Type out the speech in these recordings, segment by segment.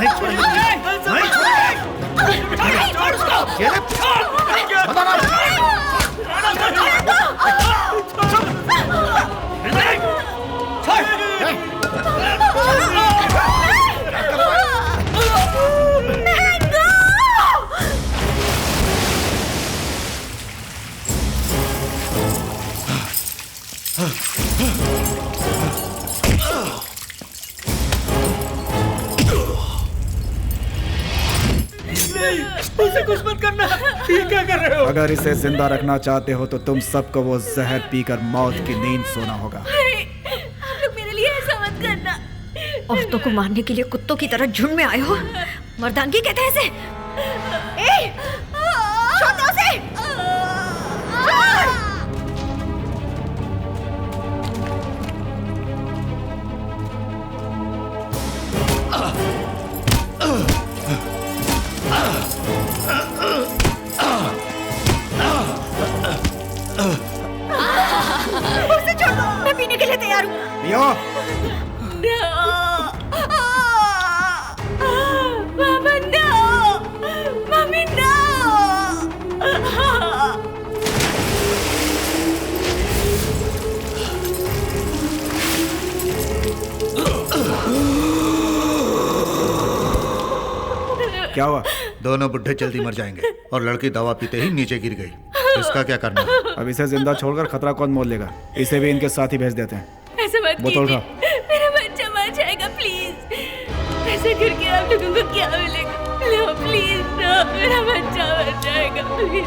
नहीं छोड़ेंगे, नहीं उसे कुछ मत करना। ये क्या कर रहे हो? अगर इसे जिंदा रखना चाहते हो तो तुम सबको वो जहर पीकर मौत की नींद सोना होगा। आप लोग मेरे लिए ऐसा मत करना। औरतों को मारने के लिए कुत्तों की तरह झुंड में आए हो। मर्दानगी कहते हैं इसे। ए, छोड़ दो उसे। उसे छोड़ दो, मैं पीने के लिए तैयार हूँ। पियो। मामा no, मम्मी no। क्या हुआ? दोनों बुढ़े जल्दी मर जाएंगे और लड़की दवा पीते ही नीचे गिर गई। इसका क्या करना? अब इसे जिंदा छोड़कर खतरा कौन मोल लेगा? इसे भी इनके साथ ही भेज देते हैं। ऐसे मत बोतल कीजिए, उठाओ। मेरा बच्चा मर जाएगा प्लीज। ऐसे करके आप लोगों को क्या मिलेगा? लो प्लीज नो, मेरा बच्चा मर जाएगा प्लीज।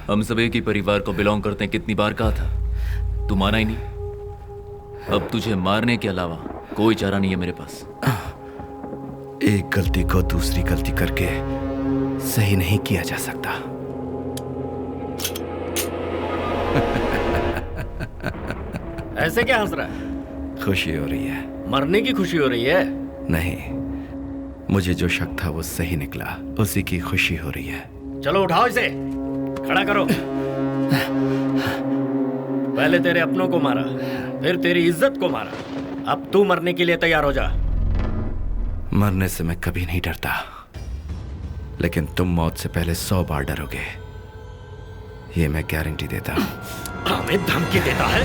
हम सब एक ही परिवार को बिलोंग करते हैं। कितनी बार कहा था, तू माना ही नहीं। अब तुझे मारने के अलावा कोई चारा नहीं है मेरे पास। एक गलती को दूसरी गलती करके सही नहीं किया जा सकता। ऐसे क्या हंस रहा है? खुशी हो रही है। मरने की खुशी हो रही है? नहीं, मुझे जो शक था वो सही निकला, उसी की खुशी हो रही है। चलो उठाओ इसे, खड़ा करो। पहले तेरे अपनों को मारा, फिर तेरी इज्जत को मारा, अब तू मरने के लिए तैयार हो जा। मरने से मैं कभी नहीं डरता, लेकिन तुम मौत से पहले 100 बार डरोगे, ये मैं गारंटी देता हूं। हमें धमकी देता है?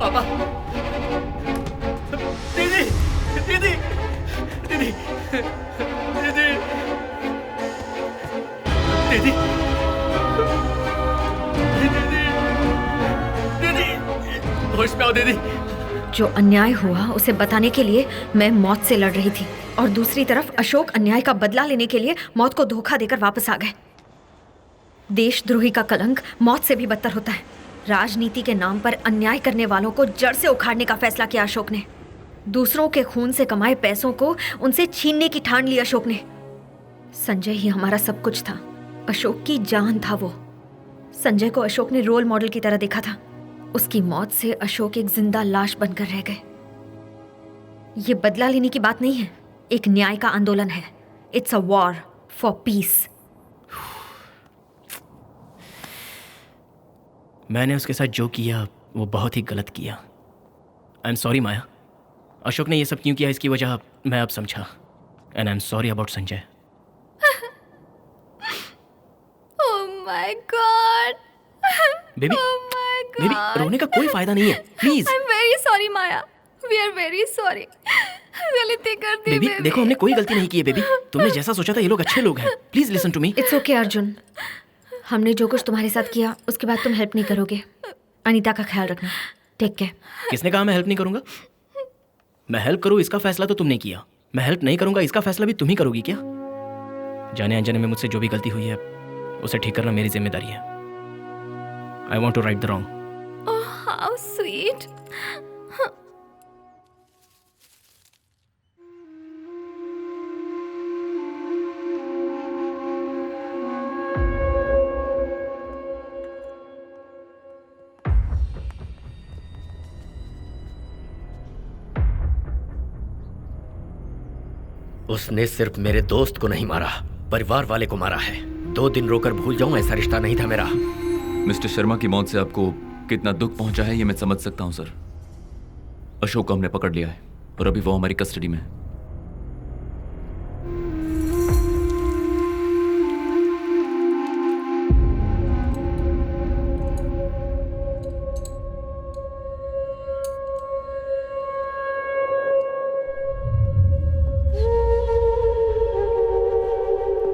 पापा, दीदी, दीदी, दीदी, दीदी, दीदी, दीदी, होश में आओ दीदी। जो अन्याय हुआ उसे बताने के लिए मैं मौत से लड़ रही थी और दूसरी तरफ अशोक अन्याय का बदला लेने के लिए मौत को धोखा देकर वापस आ गए। देशद्रोही का कलंक मौत से भी बदतर होता है। राजनीति के नाम पर अन्याय करने वालों को जड़ से उखाड़ने का फैसला किया अशोक ने। दूसरों के खून से कमाए पैसों को उनसे छीनने की ठान ली अशोक ने। संजय ही हमारा सब कुछ था, अशोक की जान था वो। संजय को अशोक ने रोल मॉडल की तरह देखा था। उसकी मौत से अशोक एक जिंदा लाश बनकर रह गए। ये बदला लेने की बात नहीं है, एक न्याय का आंदोलन है। It's a war for piece. मैंने उसके साथ जो किया वो बहुत ही गलत किया। आई एम सॉरी माया। अशोक ने ये सब क्यों किया इसकी वजह मैं अब समझा। And I am sorry about Sanjay. Oh my God. Baby, baby रोने का कोई फायदा नहीं है, please. I am very sorry Maya, we are very sorry. गलती कर दी बेबी। देखो हमने कोई गलती नहीं की है बेबी। तुमने जैसा सोचा था ये लोग अच्छे लोग हैं। Please listen to me. It's okay Arjun, हमने जो कुछ तुम्हारे साथ किया उसके बाद तुम हेल्प नहीं करोगे। अनीता का ख्याल रखना। Take care. किसने कहा मैं हेल्प नहीं करूंगा? मैं हेल्प करूं इसका फैसला तो तुमने किया, मैं हेल्प नहीं करूंगा इसका फैसला भी तुम ही करोगी क्या? जाने अनजाने में मुझसे जो भी गलती हुई है उसे ठीक करना मेरी जिम्मेदारी है। I want to right the wrong. Oh, how sweet. उसने सिर्फ मेरे दोस्त को नहीं मारा, परिवार वाले को मारा है। 2 दिन रोकर भूल जाऊं ऐसा रिश्ता नहीं था मेरा। मिस्टर शर्मा की मौत से आपको कितना दुख पहुंचा है ये मैं समझ सकता हूं सर। अशोक को हमने पकड़ लिया है और अभी वो हमारी कस्टडी में है।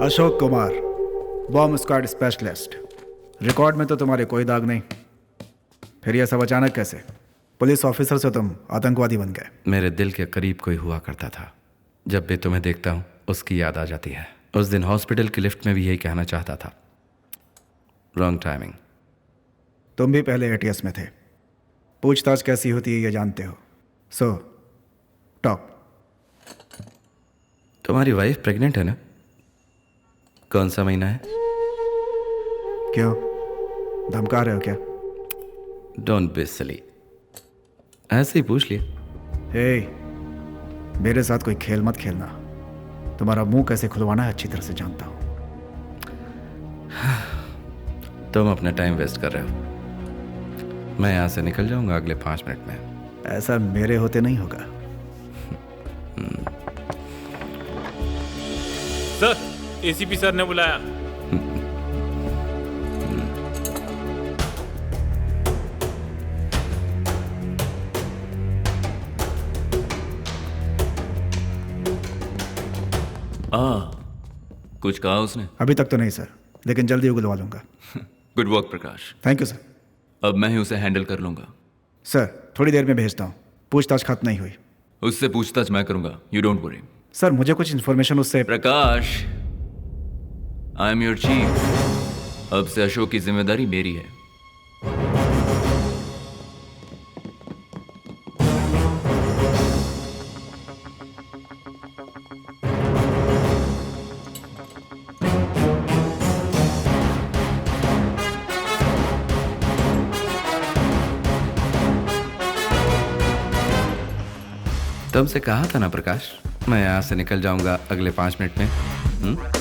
Ashok Kumar, bomb squad specialist. Record में तो तुम्हारे कोई दाग नहीं, फिर यह सब अचानक कैसे? पुलिस ऑफिसर से तुम आतंकवादी बन गए। मेरे दिल के करीब कोई हुआ करता था। जब भी तुम्हें देखता हूँ उसकी याद आ जाती है। उस दिन हॉस्पिटल की लिफ्ट में भी यही कहना चाहता था। Wrong timing. तुम भी पहले एटीएस में थे। पूछताछ कैसी होती है ये जानते हो। So talk. तुम्हारी वाइफ प्रेग्नेंट है ना? कौन सा महीना है? क्यों, धमका रहे हो क्या? डोंट बी सिली, ऐसे ही पूछ लिया। हे, मेरे साथ कोई खेल मत खेलना। तुम्हारा मुंह कैसे खुलवाना है अच्छी तरह से जानता हूं। तुम अपना टाइम वेस्ट कर रहे हो। मैं यहां से निकल जाऊंगा अगले 5 मिनट में। ऐसा मेरे होते नहीं होगा। सर, एसीपी सर ने बुलाया। कुछ कहा उसने? अभी तक तो नहीं सर, लेकिन जल्दी उगलवा लूंगा। Good work Prakash. Thank you sir. अब मैं ही उसे हैंडल कर लूंगा। सर थोड़ी देर में भेजता हूँ। पूछताछ खत्म नहीं हुई। उससे पूछताछ मैं करूंगा, यू डोंट वरी। सर मुझे कुछ इन्फॉर्मेशन उससे। प्रकाश, आई एम योर चीफ। अब से अशोक की जिम्मेदारी मेरी है। तुमसे कहा था ना प्रकाश, मैं यहाँ से निकल जाऊंगा अगले 5 मिनट में।